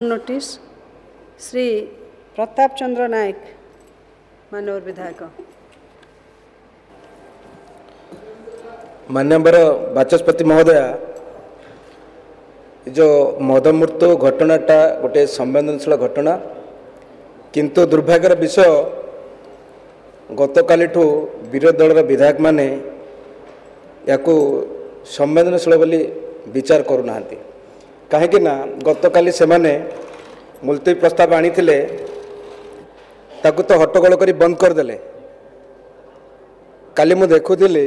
Notice Shri Pratap Chandra नायक माननीय विधायक। मान्यवर बाचस्पति महोदय, जो मद मृत्यु घटनाटा गोटे संवेदनशील घटना, किंतु दुर्भाग्यर विषय गतकाली विरोधी दल विधायक माने या संवेदनशील बोली विचार करूना। कहीं गतकाली से मुलतवी प्रस्ताव आनी ताकू तो हट्टगोल कर बंद करदे। काली मु देखुली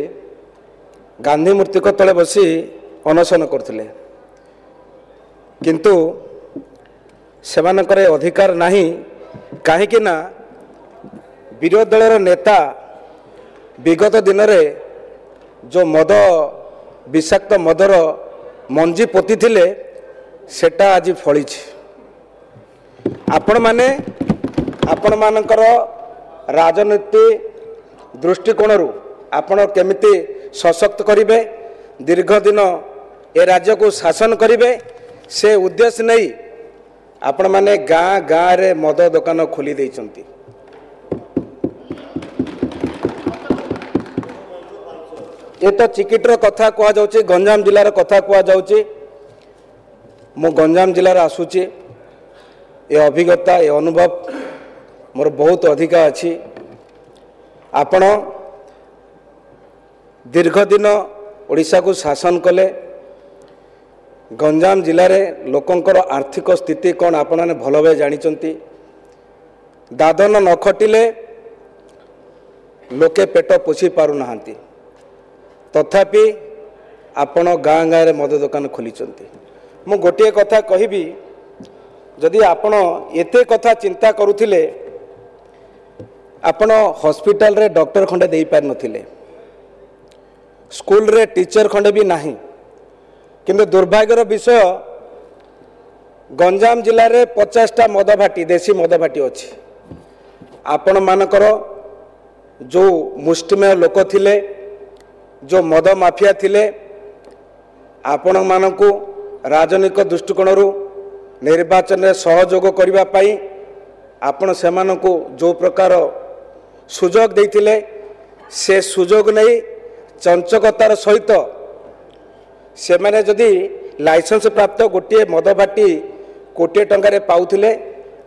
गांधी मूर्ति को तले बसी अनशन करते, किंतु सेमानकर अधिकार नहीं। कहीं विरोधी दलर नेता विगत दिन में जो मद विषाक्त मदर मंजी पोती थिले सेटा आज फली। आपण मानकर राजनीति दृष्टिकोण आपण केमिति सशक्त करिवे, दीर्घ दिन ए राज्य को शासन करिवे, से उद्देश्य नहीं आपण माने गाँ गाँ रे मद दुकान खोली देइचंती। ये तो चिकिटर कथा कह जाउची, गंजाम जिलार कथा कह जाउची। मु गंजाम जिलार आसुची, ये अभिज्ञता ये अनुभव मोर बहुत अधिका अच्छी। आपण दीर्घ दिन ओडिशा को शासन कले, गंजाम जिले में लोकंकर आर्थिक स्थिति कौन आपण ने भल भाव जानिचंती। दादन न खटिले लोके पेट पोषी पारु नाहांती, तथापि आपण गाँ गाँ रे मद दुकान खोलीचंती। मु गोटे कथा कहबी, जदि आपण एते कथा चिंता करुथिले आपण हॉस्पिटल रे डॉक्टर खंडे देई पार नथिले, स्कूल रे टीचर खंडे भी नाही। किंतु दुर्भाग्यर विषय गंजाम जिले रे 50टा मद भाटी देशी मद भाटी अच्छी। आपण मानकर जो मुष्टिमेय लोक थिले, जो मद माफिया थिले, आपण मानकु राजनीतिक दृष्टिकोण निर्वाचन में सहयोग करने पाई आपण से जो प्रकार सुजोग देइथिले से सुजोग नहीं चंचकतार सहित से माने जदि लाइसेंस प्राप्त गोटे मद भाटी कोटी टंकार पाउथिले,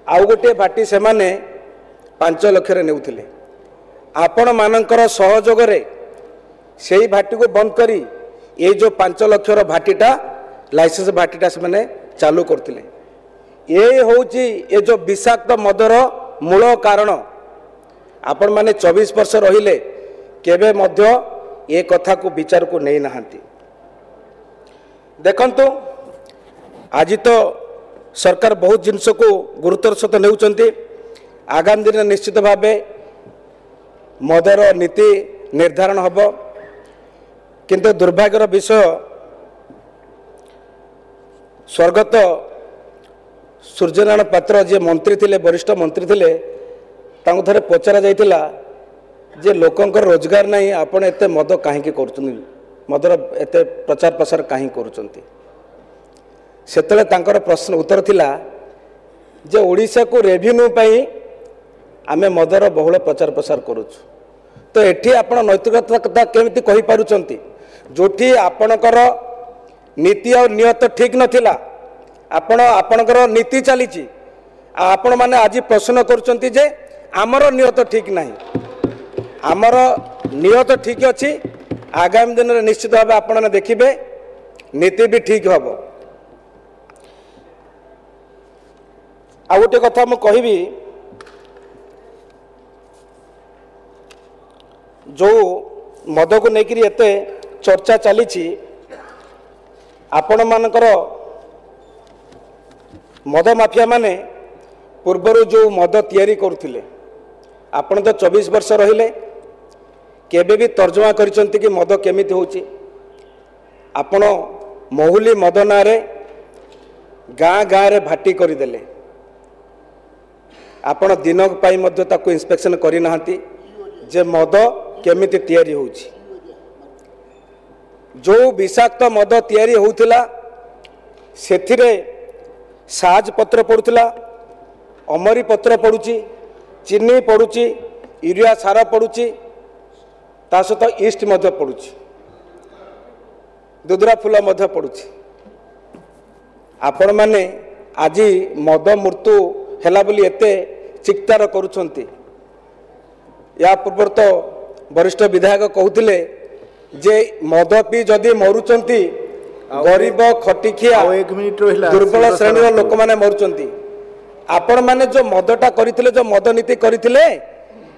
आउ गोटे भाटी से माने 5 लाख रे नेउथिले। आपण मानकर सहयोग रे सेही भाटी को बंद करी ये जो 5 लाख भाटीटा लाइसेंस भाटीटा से माने चालू करथिले। ये होची ये जो विषाक्त मदर मूल कारण। आपण माने 24 वर्ष रहिले केबे मध्य ये कथा को विचार को नहीं नहांती। देखंतु आज तो सरकार बहुत जिनस को गुरुत्वर सहित नेउचंती। आगामी दिन निश्चित भावे मदर नीति निर्धारण हब, किंतु दुर्भाग्यर विषय स्वर्गत सूर्यनारायण पात्र जे मंत्री थिले, वरिष्ठ मंत्री थिले, तांको थरे पचरा जाइतिला जे लोकंकर रोजगार नहीं, आपण एते मद काहेकि करूछन, मदर एते प्रचार प्रसार काहे करूछंती। सेतले तांकर प्रश्न उत्तर थिला जे ओडिशा को रेवेन्यू पाई आमे मदर बहुल प्रचार प्रसार करूछु। तो एठी आपण नैतिकता कथा केमिति कहि पारुछंती, जोठी आपणकर नीति और नियत ठीक नथिला, आपणकर नीति चली। आपण माने आज प्रश्न करुचंती जे आमर नियत ठीक नहीं। आमर नियत ठीक अच्छी। आगामी दिन में निश्चित भाव आपण देखिए नीति भी ठीक हम। आ गोटे कथा मु कहबी, जो मद को लेकिन एते चर्चा चली, आपण मानकर मद माफिया माने पूर्वर जो मद तैयारी करुथिले, आपण तो 24 वर्ष रहिले केबे भी तर्जमा करिसंती कि मद केमिति होची। आपण महुली मद नारे गाँ गाँ रे भाटी करदेले, आपण दिन पाई मध्य ताको इंस्पेक्शन करि नाहंती जे मद केमिति तैयारी होची। जो विषाक्त मद तैयारी होउथिला सेथिरे साज पत्र पड़ूला अमरी पत्र पड़ुची चीनी पड़ुची यूरिया सार पड़ुची ता सहित ईस्ट पड़ुची दुदरा फूल पड़ुची आपण मैंने आज मद मृत्यु है बोली एते चिक्तार करुछंती या पूर्व तो वरिष्ठ विधायक कहते जे मद पी जदि मरुचंती गरीब खटिखिया दुर्बल श्रेणी लोक मैंने मरुचंती आपण मैंने जो मदटा करथिले जो मद नीति करथिले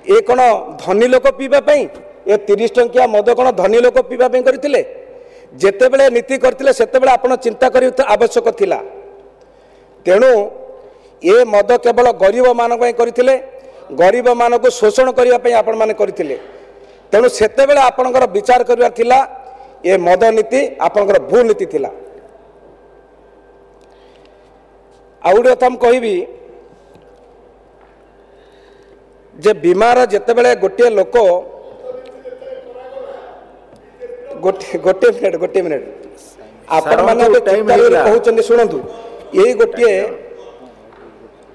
ए कोन धनी लोक पीबा पई ए 30 टंकिया मद कोन धनी लोक पीबा पई करथिले जेते बेले नीति करथिले सेते बेले आपण चिंता करि आवश्यक थिला तेणु ए मद केवल गरीब मान करथिले गरीब मान को शोषण करने पे आपण माने करथिले तेणु सेते बेले आपणकर विचार करिवार थिला ए मद नीति आपणकर भू नीति थिला आउड हम कहबी जे बीमार जेते बेले गोटे लोक गोटे मिनिट आपण माने कहउचंदी सुनंतु यही गोटे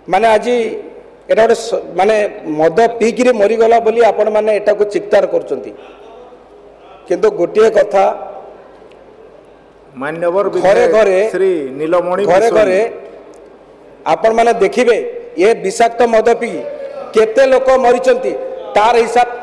माने आज एटा गोटे माने मद पीकिरी मरीगला बोली आपण माने एटा को चिक्तार करचंती किंतु गोटे कथा मान्यवर घरे घरे श्री नीलमणि घरे घरे आपण माने देखिबे ये विषाक्त मद पी केते लोक मरिचंती तार हिसाब